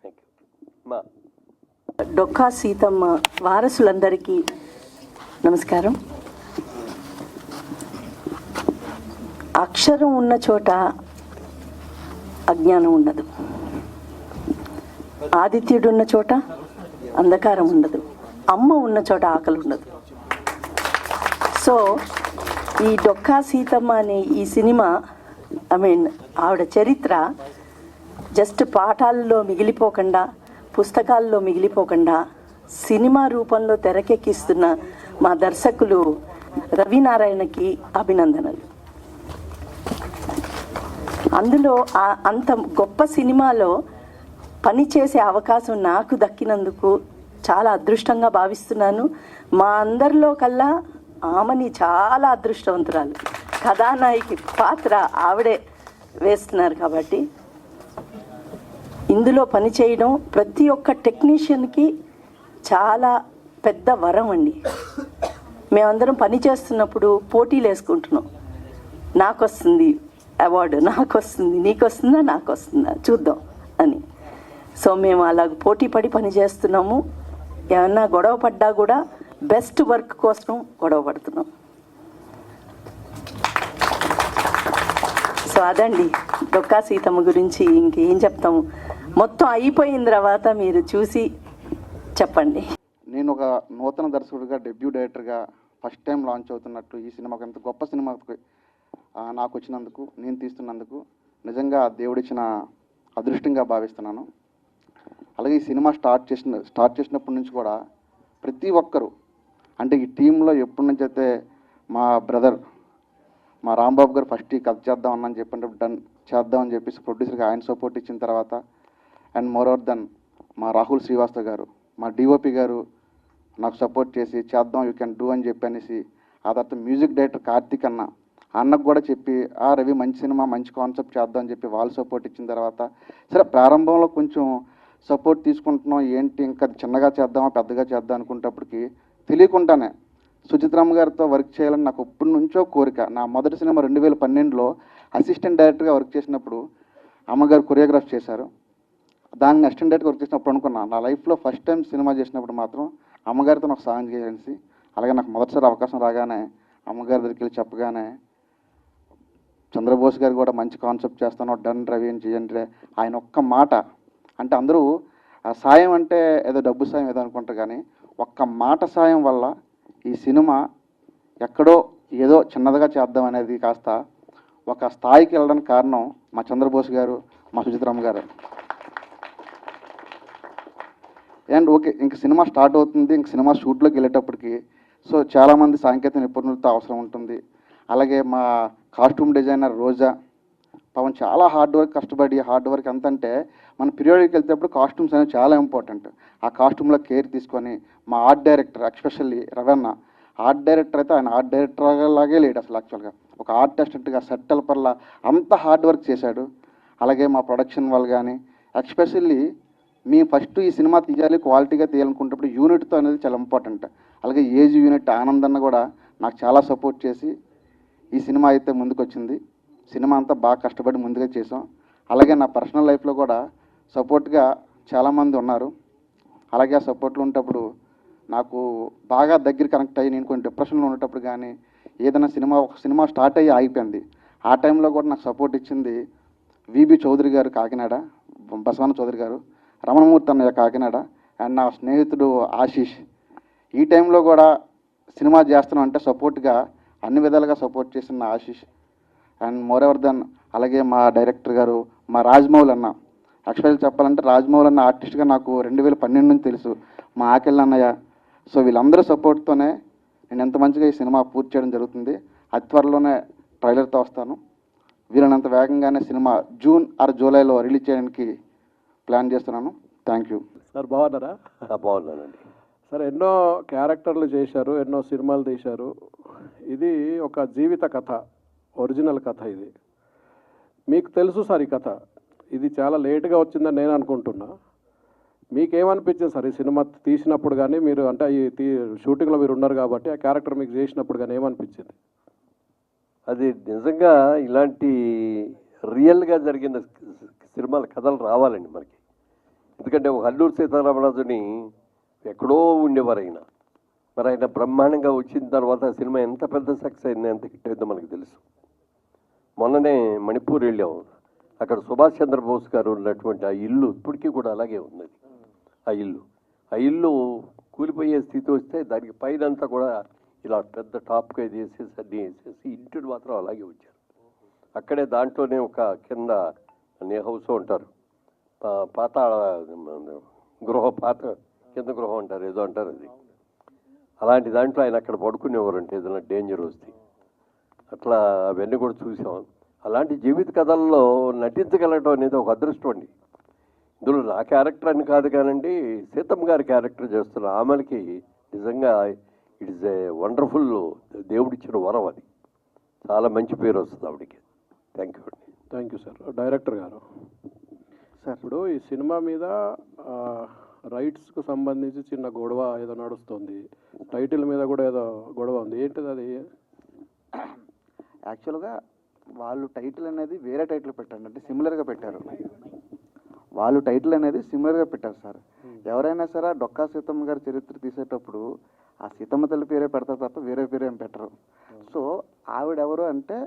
Thank you. మా డొక్కా సీతమ్మ వారసులందరికీ నమస్కారం. అక్షరం ఉన్న చోట అజ్ఞానం ఉండదు, ఆదిత్యుడు ఉన్న చోట అంధకారం ఉండదు, అమ్మ ఉన్న చోట ఆకలి ఉండదు. సో ఈ డొక్కా సీతమ్మ అనే ఈ సినిమా, ఆవిడ చరిత్ర జస్ట్ పాఠాల్లో మిగిలిపోకుండా, పుస్తకాల్లో మిగిలిపోకుండా సినిమా రూపంలో తెరకెక్కిస్తున్న మా దర్శకులు రవినారాయణకి అభినందనలు. అందులో అంత గొప్ప సినిమాలో పనిచేసే అవకాశం నాకు దక్కినందుకు చాలా అదృష్టంగా భావిస్తున్నాను. మా అందరిలో కల్లా ఆమెని చాలా అదృష్టవంతురాలు. కథానాయకి పాత్ర ఆవిడే వేస్తున్నారు కాబట్టి ఇందులో పనిచేయడం ప్రతి ఒక్క టెక్నీషియన్కి చాలా పెద్ద వరం అండి. మేమందరం పని చేస్తున్నప్పుడు పోటీలు వేసుకుంటున్నాం. నాకు వస్తుంది అవార్డు, నాకు వస్తుంది, నీకు వస్తుందా, నాకు వస్తుందా చూద్దాం అని. సో మేము అలాగ పోటీ పడి పని చేస్తున్నాము. ఏమన్నా గొడవ పడ్డా కూడా బెస్ట్ వర్క్ కోసం గొడవ పడుతున్నాం. సో అదండి డొక్కా సీతమ్మ గురించి ఇంకేం చెప్తాము. మొత్తం అయిపోయిన తర్వాత మీరు చూసి చెప్పండి. నేను ఒక నూతన దర్శకుడిగా, డెబ్యూ డైరెక్టర్గా ఫస్ట్ టైం లాంచ్ అవుతున్నట్టు ఈ సినిమాకి, ఎంత గొప్ప సినిమాకి నాకు వచ్చినందుకు, నేను తీస్తున్నందుకు నిజంగా దేవుడిచ్చిన అదృష్టంగా భావిస్తున్నాను. అలాగే ఈ సినిమా స్టార్ట్ చేసినప్పటి నుంచి కూడా ప్రతి ఒక్కరూ, అంటే ఈ టీంలో ఎప్పటి నుంచి అయితే మా బ్రదర్, మా రాంబాబు గారు ఫస్ట్ ఈ కథ చేద్దామని చెప్పినప్పుడు డన్ చేద్దామని చెప్పేసి ప్రొడ్యూసర్గా ఆయన సపోర్ట్ ఇచ్చిన తర్వాత, అండ్ మోర్ ఓవర్ దెన్ మా రాహుల్ శ్రీవాస్తవ్ గారు, మా డిఓపి గారు నాకు సపోర్ట్ చేసి చేద్దాం, యూ కెన్ డూ అని చెప్పి అనేసి, ఆ తర్వాత మ్యూజిక్ డైరెక్టర్ కార్తీక్ అన్నకు కూడా చెప్పి, రవి మంచి సినిమా, మంచి కాన్సెప్ట్ చేద్దాం అని చెప్పి వాళ్ళు సపోర్ట్ ఇచ్చిన తర్వాత, సరే ప్రారంభంలో కొంచెం సపోర్ట్ తీసుకుంటున్నాం, ఏంటి ఇంకా చిన్నగా చేద్దామా పెద్దగా చేద్దాం అనుకునేటప్పటికి తెలియకుండానే సుచిత్రమ్మ గారితో వర్క్ చేయాలని నాకు ఎప్పటి నుంచో కోరిక. నా మొదటి సినిమా 2012లో అసిస్టెంట్ డైరెక్టర్గా వర్క్ చేసినప్పుడు అమ్మగారు కొరియోగ్రాఫ్ చేశారు. దాన్ని అసిస్టెంట్ డైరెక్టర్గా వర్క్ చేసినప్పుడు అనుకున్నా, నా లైఫ్లో ఫస్ట్ టైం సినిమా చేసినప్పుడు మాత్రం అమ్మగారితో నాకు సాయం చేయాల్సి. అలాగే నాకు మొదటిసారి అవకాశం రాగానే అమ్మగారి దగ్గరికి వెళ్ళి చెప్పగానే, చంద్రబోస్ గారు కూడా మంచి కాన్సెప్ట్ చేస్తాను, డన్ రవి అని చేయండి, ఆయన ఒక్క మాట అంటే, అందరూ ఆ సాయం అంటే ఏదో డబ్బు సాయం ఏదో అనుకుంటారు, కానీ ఒక్క మాట సాయం వల్ల ఈ సినిమా ఎక్కడో ఏదో చిన్నదిగా చేద్దాం అనేది కాస్త ఒక స్థాయికి వెళ్ళడానికి కారణం మా చంద్రబోస్ గారు, మా సుచిత్రమ్మ గారు. అండ్ ఓకే, ఇంక సినిమా స్టార్ట్ అవుతుంది, ఇంక సినిమా షూట్లోకి వెళ్ళేటప్పటికి సో చాలామంది సాంకేతిక నిపుణులతో అవసరం ఉంటుంది. అలాగే మా కాస్ట్యూమ్ డిజైనర్ రోజా పాపం చాలా హార్డ్ వర్క్ ఎంతంటే, మన పీరియడ్కి వెళ్తేప్పుడు కాస్ట్యూమ్స్ అనేవి చాలా ఇంపార్టెంట్. ఆ కాస్ట్యూమ్లో కేర్ తీసుకొని మా art director, especially Ravanna art director అయితే ఆయన ఆర్ట్ డైరెక్టర్ లాగే లేడు అసలు. యాక్చువల్గా ఒక ఆర్ట్ అసిస్టెంట్గా సెట్ పర్లా అంత హార్డ్ వర్క్ చేశాడు. అలాగే మా ప్రొడక్షన్ వాళ్ళు కానీ, ఎస్పెషల్లీ మేము ఫస్ట్ ఈ సినిమా తీయాలి, క్వాలిటీగా తీయాలనుకున్నప్పుడు యూనిట్తో అనేది చాలా ఇంపార్టెంట్. అలాగే ఏజ్ యూనిట్ ఆనందన్న కూడా నాకు చాలా సపోర్ట్ చేసి ఈ సినిమా అయితే ముందుకు వచ్చింది. సినిమా అంతా బాగా కష్టపడి ముందుగా చేసాం. అలాగే నా పర్సనల్ లైఫ్లో కూడా సపోర్ట్గా చాలామంది ఉన్నారు. అలాగే ఆ సపోర్ట్లో ఉన్నప్పుడు నాకు బాగా దగ్గర కనెక్ట్ అయ్యి నేను కొంచెం డిప్రెషన్లో ఉండేటప్పుడు కానీ ఏదైనా ఒక సినిమా స్టార్ట్ అయ్యి ఆగిపోయింది. ఆ టైంలో కూడా నాకు సపోర్ట్ ఇచ్చింది విబి చౌదరి గారు కాకినాడ, బసవన్న చౌదరి గారు, రమణమూర్తి అన్నయ్య కాకినాడ, అండ్ నా స్నేహితుడు ఆశీష్. ఈ టైంలో కూడా సినిమా చేస్తున్నాం అంటే సపోర్ట్గా అన్ని విధాలుగా సపోర్ట్ చేసిన ఆశీష్ అండ్ మోరెవర్ దెన్ అలాగే మా డైరెక్టర్ గారు మా రాజమౌళి అన్న. యాక్చువల్గా చెప్పాలంటే రాజమౌళి అన్న ఆర్టిస్ట్గా నాకు 2012 నుంచి తెలుసు, మా ఆకెళ్ళ అన్నయ్య. సో వీళ్ళందరూ సపోర్ట్తోనే నేను ఎంత మంచిగా ఈ సినిమా పూర్తి చేయడం జరుగుతుంది. అతి త్వరలోనే ట్రైలర్తో వస్తాను. వీళ్ళనంత వేగంగానే సినిమా జూన్ ఆర్ జూలైలో రిలీజ్ చేయడానికి ప్లాన్ చేస్తున్నాను. Thank you. సార్ బాగున్నారా? బాగున్నానండి. సార్ ఎన్నో క్యారెక్టర్లు చేశారు, ఎన్నో సినిమాలు తీశారు. ఇది ఒక జీవిత కథ, ఒరిజినల్ కథ. ఇది మీకు తెలుసు సార్ ఈ కథ. ఇది చాలా లేట్గా వచ్చిందని నేను అనుకుంటున్నా. మీకేమనిపించింది సార్ ఈ సినిమా తీసినప్పుడు కానీ, మీరు అంటే ఈ షూటింగ్లో మీరు ఉన్నారు కాబట్టి ఆ క్యారెక్టర్ మీకు చేసినప్పుడు కానీ ఏమనిపించింది? అది నిజంగా ఇలాంటి రియల్గా జరిగిన సినిమాల కథలు రావాలండి మనకి. ఎందుకంటే ఒక అల్లూరు సీతారామరాజుని ఎక్కడో ఉండేవారు ఆయన. మరి ఆయన బ్రహ్మాండంగా వచ్చిన తర్వాత సినిమా ఎంత పెద్ద సక్సెస్ అయింది, ఎంత హిట్ అయిందో మనకు తెలుసు. మొన్ననే మణిపూర్ వెళ్ళాము. అక్కడ సుభాష్ చంద్రబోస్ గారు ఉన్నటువంటి ఆ ఇల్లు ఇప్పటికీ కూడా అలాగే ఉన్నది. ఆ ఇల్లు కూలిపోయే స్థితి వస్తే దానికి పైనంతా కూడా ఇలా పెద్ద టాప్గా వేసేసి అన్నీ వేసేసి ఇంటిని మాత్రం అలాగే వచ్చారు. అక్కడే దాంట్లోనే ఒక కింద హౌస్ ఉంటారు, పాత కింద గృహం అంటారు, ఏదో అంటారు. అది అలాంటి దాంట్లో ఆయన అక్కడ పడుకునేవారంటే ఏదైనా డేంజర్ వస్తే. అట్లా అవన్నీ కూడా చూసాం. అలాంటి జీవిత కథల్లో నటించగలగడం అనేది ఒక అదృష్టం అండి. ఇందులో నా క్యారెక్టర్ అని కాదు కానండి, సీతమ్మ గారి క్యారెక్టర్ చేస్తున్న ఆమెకి నిజంగా ఇట్ ఈస్ ఏ వండర్ఫుల్, దేవుడిచ్చిన వరం. అది చాలా మంచి పేరు వస్తుంది ఆవిడకి. థ్యాంక్ యూ అండి. Thank you sir. డైరెక్టర్ గారు సార్, ఇప్పుడు ఈ సినిమా మీద రైట్స్కు సంబంధించి చిన్న గొడవ ఏదో నడుస్తుంది, టైటిల్ మీద కూడా ఏదో గొడవ ఉంది. ఏంటిది అది? యాక్చువల్గా వాళ్ళు టైటిల్ అనేది వేరే టైటిల్ పెట్టారు, అంటే సిమిలర్గా పెట్టారు. వాళ్ళు టైటిల్ అనేది సిమిలర్గా పెట్టారు సార్. ఎవరైనా సరే డొక్కా సీతమ్మ గారి చరిత్ర తీసేటప్పుడు ఆ సీతమ్మ తల్లి పేరే పెడతారు తప్ప వేరే పేరు ఏం పెట్టరు. సో ఆవిడెవరు అంటే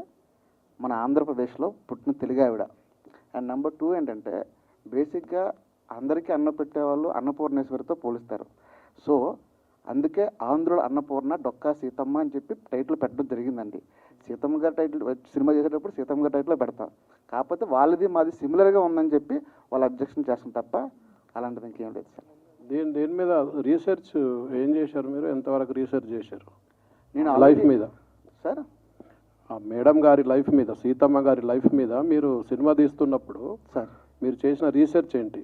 మన ఆంధ్రప్రదేశ్లో పుట్టిన తెలుగు ఆవిడ. అండ్ నెంబర్ 2 ఏంటంటే బేసిక్గా అందరికీ అన్న పెట్టేవాళ్ళు అన్నపూర్ణేశ్వరితో పోలుస్తారు. సో అందుకే ఆంధ్రుల అన్నపూర్ణ డొక్కా సీతమ్మ అని చెప్పి టైటిల్ పెట్టడం జరిగిందండి. సీతమ్మ గారి టైటిల్ సినిమా చేసేటప్పుడు సీతమ్మ గారి టైటిల్ పెడతాం, కాకపోతే వాళ్ళది మాది సిమిలర్గా ఉందని చెప్పి వాళ్ళు అబ్జెక్షన్ చేస్తాం తప్ప అలాంటిది ఇంకేం లేదు సార్. దీని మీద రీసెర్చ్ ఏం చేశారు మీరు? ఎంతవరకు రీసెర్చ్ చేశారు నేను లైఫ్ మీద? సార్ మేడం గారి లైఫ్ మీద, సీతమ్మ గారి లైఫ్ మీద మీరు సినిమా తీస్తున్నప్పుడు సార్ మీరు చేసిన రీసెర్చ్ ఏంటి?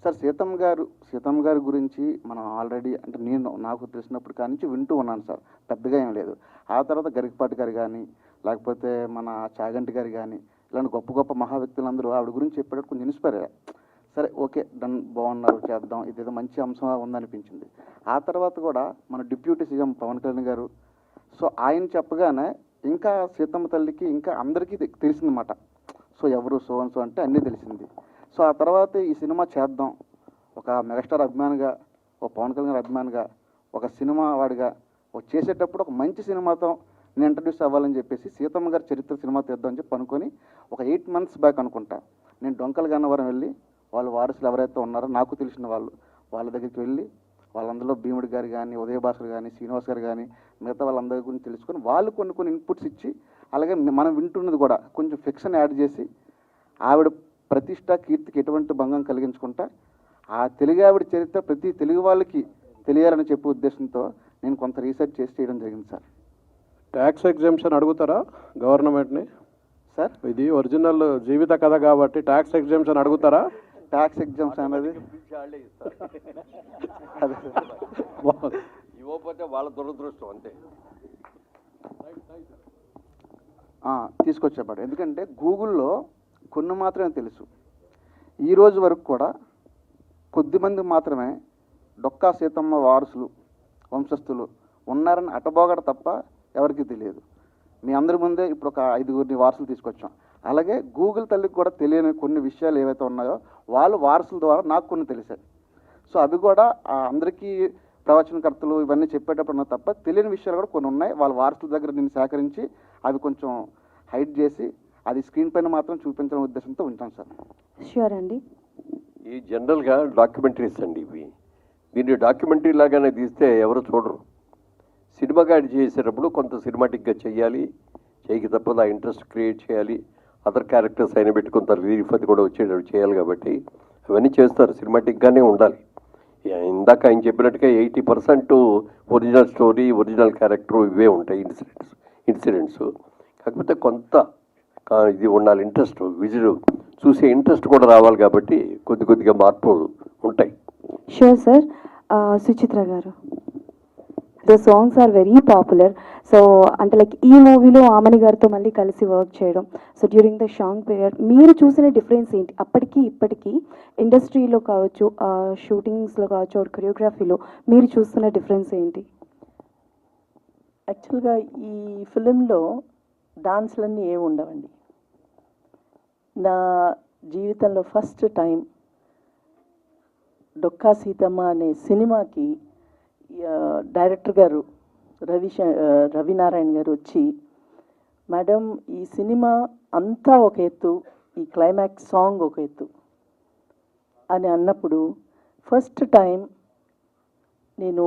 సార్ సీతమ్మ గారి గురించి మనం ఆల్రెడీ అంటే నాకు తెలిసినప్పుడు కానీ నుంచి వింటూ ఉన్నాను సార్, పెద్దగా ఏం లేదు. ఆ తర్వాత గరికపాటి గారు కానీ లేకపోతే మన చాగంటి గారు కానీ ఇలాంటి గొప్ప గొప్ప మహా వ్యక్తులందరూ ఆవిడ గురించి చెప్పేటప్పుడు కొంచెం ఇన్స్పైర్ అయ్యారు. సరే ఓకే డన్, బాగున్నారు, చేద్దాం, ఇదేదో మంచి అంశం ఉందనిపించింది. ఆ తర్వాత కూడా మన డిప్యూటీ సీఎం పవన్ కళ్యాణ్ గారు, సో ఆయన చెప్పగానే ఇంకా సీతమ్మ తల్లికి ఇంకా అందరికీ తెలిసిందన్నమాట. సో ఎవరు సో అంటే అన్నీ తెలిసింది. సో ఆ తర్వాత ఈ సినిమా చేద్దాం, ఒక మెగాస్టార్ అభిమానిగా, ఒక పవన్ కళ్యాణ్ అభిమానిగా, ఒక సినిమా వాడిగా చేసేటప్పుడు ఒక మంచి సినిమాతో నేను ఇంట్రడ్యూస్ అవ్వాలని చెప్పేసి సీతమ్మ గారి చరిత్ర సినిమా తీద్దామని చెప్పి అనుకొని ఒక 8 months బ్యాక్ అనుకుంటా నేను డొంకల గన్నవరం వెళ్ళి వాళ్ళ వారసులు ఎవరైతే ఉన్నారో నాకు తెలిసిన వాళ్ళ దగ్గరికి వెళ్ళి వాళ్ళందరిలో భీముడి గారు కానీ, ఉదయ భాస్కర్ కానీ, శ్రీనివాస్ గారు కానీ మిగతా వాళ్ళందరి గురించి తెలుసుకొని వాళ్ళు కొన్ని ఇన్పుట్స్ ఇచ్చి, అలాగే మనం వింటున్నది కూడా కొంచెం ఫిక్షన్ యాడ్ చేసి ఆవిడ ప్రతిష్ట కీర్తికి ఎటువంటి భంగం కలిగించుకుంటా ఆ తెలుగు ఆవిడ చరిత్ర ప్రతి తెలుగు వాళ్ళకి తెలియాలని చెప్పే ఉద్దేశంతో నేను కొంత రీసెర్చ్ చేసి చేయడం జరిగింది సార్. ట్యాక్స్ ఎగ్జామ్షన్ అడుగుతారా గవర్నమెంట్ని? సార్ ఇది ఒరిజినల్ జీవిత కథ కాబట్టి ట్యాక్స్ ఎగ్జామ్షన్ అడుగుతారా? ట్యాక్స్ ఎగ్జామ్షన్ అనేది ఇవ్వకపోతే వాళ్ళ దురదృష్టం అంతే. తీసుకొచ్చేపాడు. ఎందుకంటే గూగుల్లో కొన్ని మాత్రమే తెలుసు. ఈ రోజు వరకు కూడా కొద్దిమంది మాత్రమే డొక్కా సీతమ్మ వారసులు వంశస్థులు ఉన్నారని అటబోగడ తప్ప ఎవరికీ తెలియదు. మీ అందరి ముందే ఇప్పుడు ఒక 5గురిని వారసులు తీసుకొచ్చాం. అలాగే గూగుల్ తల్లికి కూడా తెలియని కొన్ని విషయాలు ఏవైతే ఉన్నాయో వాళ్ళు వారసుల ద్వారా నాకు కొన్ని తెలిసాయి. సో అవి కూడా అందరికీ ప్రవచనకర్తలు ఇవన్నీ చెప్పేటప్పుడు ఉన్నా తప్ప తెలియని విషయాలు కూడా కొన్ని ఉన్నాయి. వాళ్ళ వారసుల దగ్గర నేను సేకరించి అవి కొంచెం హైడ్ చేసి అది స్క్రీన్ పైన మాత్రం చూపించడం ఉద్దేశంతో ఉంటాను సార్. ష్యూర్ అండి. ఈ జనరల్గా డాక్యుమెంటరీస్ అండి ఇవి. దీన్ని డాక్యుమెంటరీ లాగానే తీస్తే ఎవరు చూడరు. సినిమాగా చేసేటప్పుడు కొంత సినిమాటిక్గా చేయాలి, చేయకి తప్పదు ఆ ఇంట్రెస్ట్ క్రియేట్ చేయాలి, అదర్ క్యారెక్టర్స్ అయినా పెట్టి కొంత రిలీఫ్ అది కూడా వచ్చేటట్టు చేయాలి. కాబట్టి అవన్నీ చేస్తారు, సినిమాటిక్గానే ఉండాలి. ఇందాక ఆయన చెప్పినట్టుగా 80% ఒరిజినల్ స్టోరీ, ఒరిజినల్ క్యారెక్టర్ ఇవే ఉంటాయి ఇన్సిడెంట్స్. కాకపోతే కొంత ఇది ఉండాలి, ఇంట్రెస్ట్, విజువల్ చూసే ఇంట్రెస్ట్ కూడా రావాలి. కాబట్టి కొద్దిగా మార్పులు ఉంటాయి. Sure sir. సుచిత్ర గారు, the songs are very popular. So అంటే లైక్ ఈ మూవీలో ఆమని గారితో మళ్ళీ కలిసి వర్క్ చేయడం, so during the song period మీరు చూసిన డిఫరెన్స్ ఏంటి అప్పటికి ఇప్పటికీ? ఇండస్ట్రీలో కావచ్చు, షూటింగ్స్లో కావచ్చు, కొరియోగ్రఫీలో మీరు చూస్తున్న డిఫరెన్స్ ఏంటి? యాక్చువల్గా ఈ ఫిలింలో డాన్స్లన్నీ ఏమి ఉండవండి. నా జీవితంలో ఫస్ట్ టైం డొక్కా సీతమ్మ అనే సినిమాకి డైరెక్టర్ గారు రవినారాయణ గారు వచ్చి, మేడం ఈ సినిమా అంతా ఒక ఎత్తు, ఈ క్లైమాక్స్ సాంగ్ ఒక ఎత్తు అని అన్నప్పుడు ఫస్ట్ టైం నేను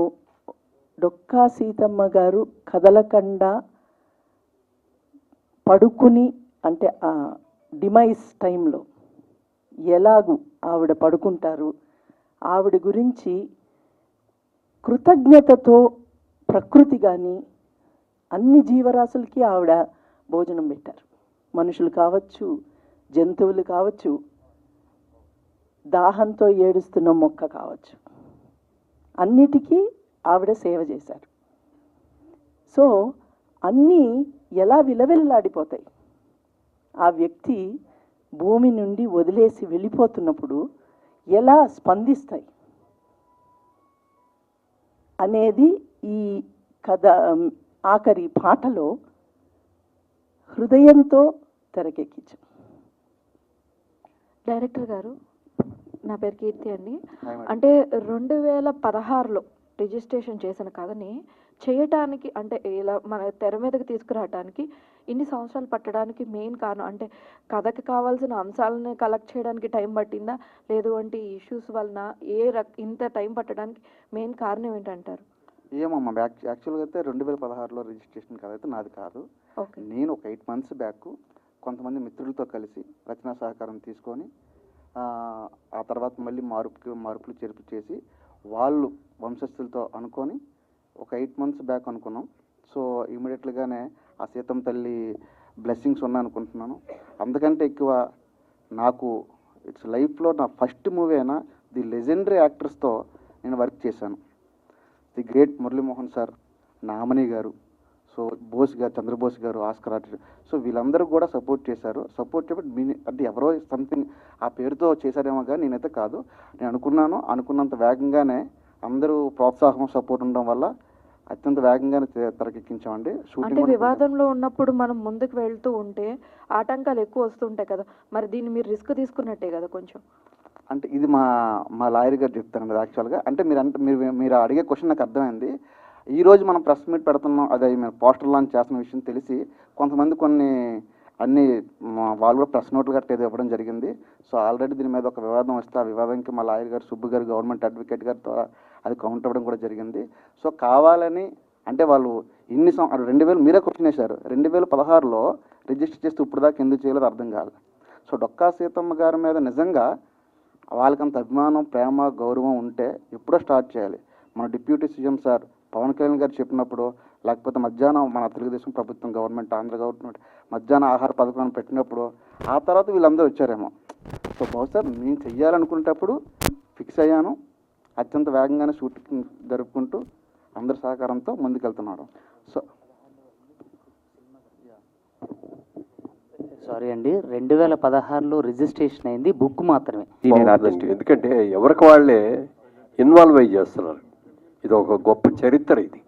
డొక్కా సీతమ్మ గారు కదలకుండా పడుకుని, అంటే ఆ డిమైస్ టైంలో ఎలాగూ ఆవిడ పడుకుంటారు, ఆవిడ గురించి కృతజ్ఞతతో ప్రకృతి కానీ అన్ని జీవరాశులకి ఆవిడ భోజనం పెట్టారు. మనుషులు కావచ్చు, జంతువులు కావచ్చు, దాహంతో ఏడుస్తున్న మొక్క కావచ్చు, అన్నిటికీ ఆవిడ సేవ చేశారు. సో అన్నీ ఎలా విలవిల్లాడిపోతాయి. ఆ వ్యక్తి భూమి నుండి వదిలేసి వెళ్ళిపోతున్నప్పుడు ఎలా స్పందిస్తాయి అనేది ఈ కథ ఆఖరి పాటలో హృదయంతో తెరకెక్కించాం. డైరెక్టర్ గారు, నా పేరు కీర్తి అండి. అంటే 2016లో రిజిస్ట్రేషన్ చేసిన కథని చేయటానికి, అంటే ఇలా మన తెర మీదకి తీసుకురావడానికి ఇన్ని సంవత్సరాలు పట్టడానికి మెయిన్ కారణం, అంటే కథకి కావాల్సిన అంశాలను కలెక్ట్ చేయడానికి టైం పట్టిందా, లేదు అంటే ఇష్యూస్ వలన ఇంత టైం పట్టడానికి మెయిన్ కారణం ఏంటంటారు? ఏమమ్మా, యాక్చువల్గా అయితే 2016లో రిజిస్ట్రేషన్ కాదైతే నాది కాదు. నేను ఒక 8 months బ్యాక్ కొంతమంది మిత్రులతో కలిసి రచనా సహకారం తీసుకొని ఆ తర్వాత మళ్ళీ మార్పులు చేర్పు చేసి వాళ్ళు వంశస్థులతో అనుకొని ఒక 8 months బ్యాక్ అనుకున్నాం. సో ఇమీడియట్గానే ఆ సీతమ్మ తల్లి బ్లెస్సింగ్స్ ఉన్నాయనుకుంటున్నాను. అందుకంటే ఎక్కువ నాకు ఇట్స్ లైఫ్లో నా ఫస్ట్ మూవీ అయినా ది లెజెండరీ యాక్టర్స్తో నేను వర్క్ చేశాను. ది గ్రేట్ మురళీమోహన్ సార్, నామని గారు, సో బోస్ గారు, చంద్రబోస్ గారు, ఆస్కర్ ఆర్టిస్ట్, సో వీళ్ళందరూ కూడా సపోర్ట్ చేశారు. సపోర్ట్ చేయబట్టి అంటే ఎవరో సంథింగ్ ఆ పేరుతో చేశారేమో కానీ నేనైతే కాదు. నేను అనుకున్నంత వేగంగానే అందరూ ప్రోత్సాహం సపోర్ట్ ఉండడం వల్ల అత్యంత వేగంగానే తెరకెక్కించామండి. అంటే వివాదంలో ఉన్నప్పుడు మనం ముందుకు వెళ్తూ ఉంటే ఆటంకాలు ఎక్కువ వస్తుంటాయి కదా, మరి దీన్ని మీరు రిస్క్ తీసుకున్నట్టే కదా కొంచెం? అంటే ఇది మా లాయర్ గారు చెప్తారండి యాక్చువల్గా. అంటే మీరు అడిగే క్వశ్చన్ నాకు అర్థమైంది. ఈరోజు మనం ప్రెస్ మీట్ పెడుతున్నాం, అదే మేము పోస్టర్ లాంచ్ చేస్తున్న విషయం తెలిసి కొంతమంది అన్ని వాళ్ళు కూడా ప్రెస్ నోట్లు గట్రా ఇవ్వడం జరిగింది. సో ఆల్రెడీ దీని మీద ఒక వివాదం వస్తే ఆ వివాదంకి మా లాయర్ గారు సుబ్బు గారు, గవర్నమెంట్ అడ్వకేట్ గారి ద్వారా అది కౌంటర్ అవ్వడం కూడా జరిగింది. సో కావాలని అంటే వాళ్ళు 2000 మీరే క్వశ్చన్ వేశారు, 2016లో రిజిస్టర్ చేస్తే ఇప్పుడు దాకా ఎందుకు చేయలేదు అర్థం కాలేదు. సో డొక్కా సీతమ్మ గారి మీద నిజంగా వాళ్ళకంత అభిమానం, ప్రేమ, గౌరవం ఉంటే ఎప్పుడో స్టార్ట్ చేయాలి. మన deputy CM sir Pawan Kalyan garu చెప్పినప్పుడు, లేకపోతే మధ్యాహ్నం మన తెలుగుదేశం ప్రభుత్వం గవర్నమెంట్, ఆంధ్ర గవర్నమెంట్ మధ్యాహ్న ఆహార పథకాన్ని పెట్టినప్పుడు ఆ తర్వాత వీళ్ళందరూ వచ్చారేమో. సో బహుశా నేను చెయ్యాలనుకునేటప్పుడు ఫిక్స్ అయ్యాను. అత్యంత వేగంగానే షూటింగ్ జరుపుకుంటూ అందరి సహకారంతో ముందుకెళ్తున్నాడు. సో సారీ అండి, 2016లో రిజిస్ట్రేషన్ అయింది, బుక్ మాత్రమే. ఎందుకంటే ఎవరికి వాళ్ళే ఇన్వాల్వ్ అయ్యి చేస్తున్నారు. ఇది ఒక గొప్ప చరిత్ర. ఇది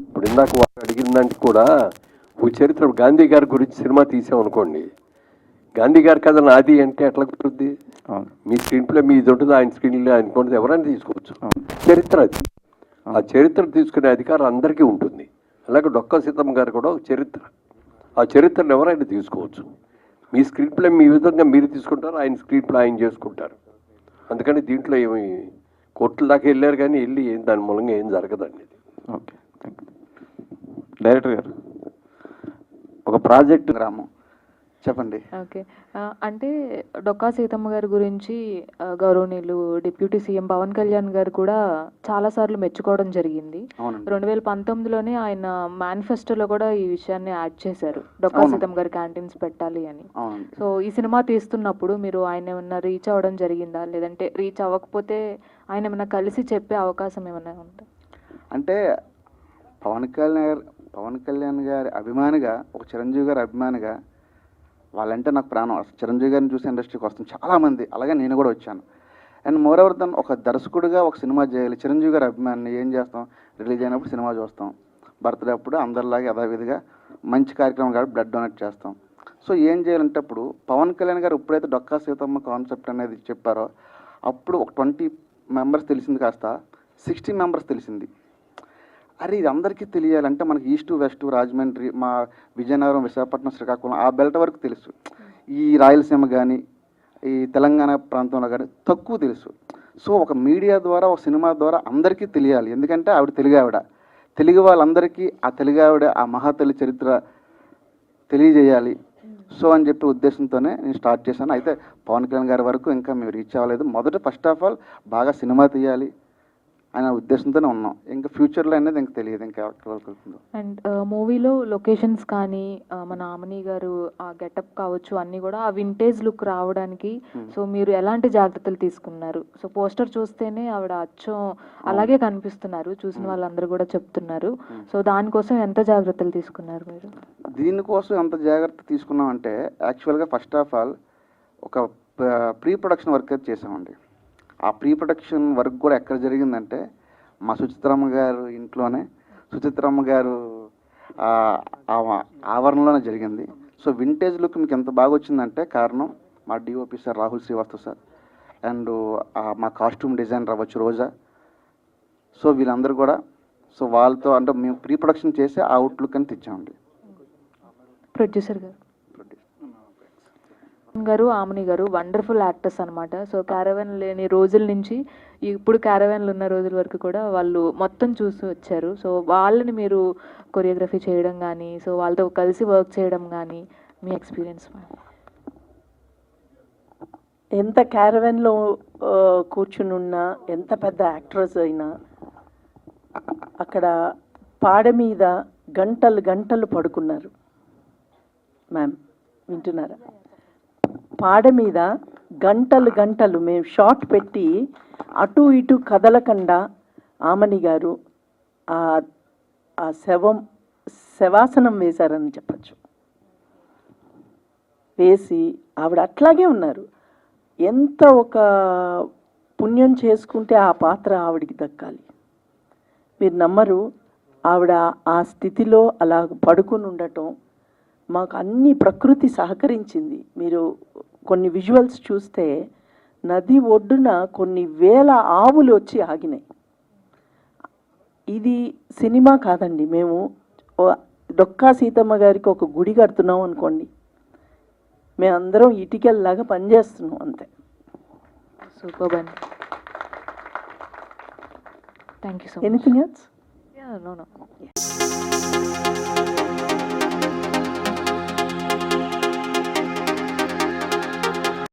ఇప్పుడు ఇందాక వాళ్ళు అడిగిన దానికి కూడా ఒక చరిత్ర. గాంధీ గారి గురించి సినిమా తీసామనుకోండి, గాంధీ గారి కథ నాది అంటే ఎట్లా కుదురుద్ది? అవును. మీ స్క్రీన్ ప్లే మీది ఉంటుంది, ఆయన స్క్రీన్ ప్లే ఆయనకు ఉంటుంది, ఎవరైనా తీసుకోవచ్చు. అవును. చరిత్ర అది. ఆ చరిత్ర తీసుకునే అధికారం అందరికీ ఉంటుంది. అలాగే డొక్కా సీతమ్మ గారు కూడా ఒక చరిత్ర. ఆ చరిత్రను ఎవరైనా తీసుకోవచ్చు. మీ స్క్రీన్ ప్లే మీ విధంగా మీరు తీసుకుంటారు, ఆయన స్క్రీన్ ప్లే ఆయన చేసుకుంటారు. అందుకని దీంట్లో ఏమి కోర్టుల దాకా వెళ్ళారు కానీ వెళ్ళి ఏం దాని మూలంగా ఏం జరగదండి. Okay, thank you. డైరెక్టర్ గారు, ఒక ప్రాజెక్ట్ గ్రామం చెప్పండి. ఓకే, అంటే డొక్కా సీతమ్మ గారి గురించి గౌరవనీయులు డిప్యూటీ సీఎం పవన్ కళ్యాణ్ గారు కూడా చాలాసార్లు మెచ్చుకోవడం జరిగింది. అవునండి. 2019లోనే ఆయన మేనిఫెస్టోలో కూడా ఈ విషయాన్ని యాడ్ చేశారు, డొక్కా సీతమ్మ గారి క్యాంటీన్స్ పెట్టాలి అని. అవునండి. సో ఈ సినిమా తీస్తున్నప్పుడు మీరు ఆయన ఏమన్నా రీచ్ అవ్వడం జరిగిందా, లేదంటే రీచ్ అవ్వకపోతే ఆయన ఏమన్నా కలిసి చెప్పే అవకాశం ఏమన్నా ఉందా? అంటే పవన్ కళ్యాణ్ గారి అభిమానిగా, ఒక చిరంజీవి గారి అభిమానిగా వాళ్ళంటే నాకు ప్రాణం. అసలు చిరంజీవి గారిని చూసి ఇండస్ట్రీకి వస్తుంది చాలామంది, అలాగే నేను కూడా వచ్చాను. అండ్ మోర్ ఓవర్ దన్ ఒక దర్శకుడిగా ఒక సినిమా చేయాలి. చిరంజీవి గారి అభిమాని ఏం చేస్తాం, రిలీజ్ అయినప్పుడు సినిమా చూస్తాం, బర్త్డే అప్పుడు అందరిలాగే యథావిధిగా మంచి కార్యక్రమం కాబట్టి బ్లడ్ డొనేట్ చేస్తాం. సో ఏం చేయాలంటే అప్పుడు పవన్ కళ్యాణ్ గారు ఎప్పుడైతే డొక్కా సీతమ్మ కాన్సెప్ట్ అనేది చెప్పారో అప్పుడు ఒక 20 మెంబర్స్ తెలిసింది కాస్త 60 మెంబర్స్ తెలిసింది. అరే ఇది అందరికీ తెలియాలంటే మనకి ఈస్ట్ వెస్ట్ రాజమండ్రి, మా విజయనగరం, విశాఖపట్నం, శ్రీకాకుళం ఆ బెల్ట్ వరకు తెలుసు. ఈ రాయలసీమ కానీ ఈ తెలంగాణ ప్రాంతంలో కానీ తక్కువ తెలుసు. సో ఒక మీడియా ద్వారా, ఒక సినిమా ద్వారా అందరికీ తెలియాలి. ఎందుకంటే ఆవిడ తెలుగు ఆవిడ, తెలుగు వాళ్ళందరికీ ఆ తెలుగు ఆవిడ, ఆ మహాతల్లి చరిత్ర తెలియజేయాలి. సో అని చెప్పి ఉద్దేశంతోనే నేను స్టార్ట్ చేశాను. అయితే పవన్ కళ్యాణ్ గారి వరకు ఇంకా మేము రీచ్ అవ్వలేదు. మొదట ఫస్ట్ ఆఫ్ ఆల్ బాగా సినిమా తీయాలి అనే ఉద్దేశంతోనే ఉన్నాం. ఇంకా ఫ్యూచర్లో అనేది ఇంకా తెలియదు ఇంకా ఎక్కడి వరకు వెళ్తుందో. అండ్ మూవీలో లొకేషన్స్ కానీ మన ఆమని గారు ఆ గెటప్ కావచ్చు అన్నీ కూడా ఆ వింటేజ్ లుక్ రావడానికి సో మీరు ఎలాంటి జాగ్రత్తలు తీసుకున్నారు? సో పోస్టర్ చూస్తేనే ఆవిడ అచ్చం అలాగే కనిపిస్తున్నారు, చూసిన వాళ్ళందరూ కూడా చెప్తున్నారు. సో దానికోసం ఎంత జాగ్రత్తలు తీసుకున్నారు మీరు? దీనికోసం ఎంత జాగ్రత్త తీసుకున్నామంటే యాక్చువల్గా ఫస్ట్ ఆఫ్ ఆల్ ఒక ప్రీ ప్రొడక్షన్ వర్క్ అయితే చేసామండి. ఆ ప్రీ ప్రొడక్షన్ వర్క్ కూడా ఎక్కడ జరిగిందంటే మా సుచిత్రమ్మ గారు ఇంట్లోనే, సుచిత్రమ్మ గారు ఆవరణలోనే జరిగింది. సో వింటేజ్ లుక్ మీకు ఎంత బాగా వచ్చిందంటే కారణం మా DOP sir Rahul Srivastav sir and మా కాస్ట్యూమ్ డిజైనర్ అవ్వచ్చు రోజా. సో వీళ్ళందరూ కూడా సో వాళ్ళతో అంటే మేము ప్రీ ప్రొడక్షన్ చేసి ఆ అవుట్లుక్ అని తెచ్చామండి. ప్రొడ్యూసర్ గారు ఆమని గారు వండర్ఫుల్ యాక్టర్స్ అనమాట. సో క్యారవాన్ లేని రోజుల నుంచి ఇప్పుడు క్యారవాన్లు ఉన్న రోజుల వరకు కూడా వాళ్ళు మొత్తం చూసి వచ్చారు. సో వాళ్ళని మీరు కొరియోగ్రఫీ చేయడం కానీ, సో వాళ్ళతో కలిసి వర్క్ చేయడం కానీ మీ ఎక్స్పీరియన్స్? ఎంత క్యారవాన్లో కూర్చుని ఉన్నా, ఎంత పెద్ద యాక్టర్స్ అయినా అక్కడ పాడ మీద గంటలు గంటలు పడుకున్నారు. మ్యామ్ వింటున్నారా? పాడ మీద గంటలు గంటలు మేము షార్ట్ పెట్టి అటు ఇటు కదలకుండా ఆమని గారు ఆ శవాసనం వేశారని చెప్పచ్చు. వేసి ఆవిడ అట్లాగే ఉన్నారు. ఎంత ఒక పుణ్యం చేసుకుంటే ఆ పాత్ర ఆవిడికి దక్కాలి. మీరు నమ్మరు, ఆవిడ ఆ స్థితిలో అలా పడుకుని ఉండటం మాకు అన్ని ప్రకృతి సహకరించింది. మీరు కొన్ని విజువల్స్ చూస్తే నది ఒడ్డున కొన్ని వేల ఆవులు వచ్చి ఆగినాయి. ఇది సినిమా కాదండి. మేము డొక్కా సీతమ్మ గారికి ఒక గుడి కడుతున్నాం అనుకోండి, మేమందరం ఇటుకల్లాగా పనిచేస్తున్నాం అంతే. సూపర్ అండి, thank you so much. Anything else? No.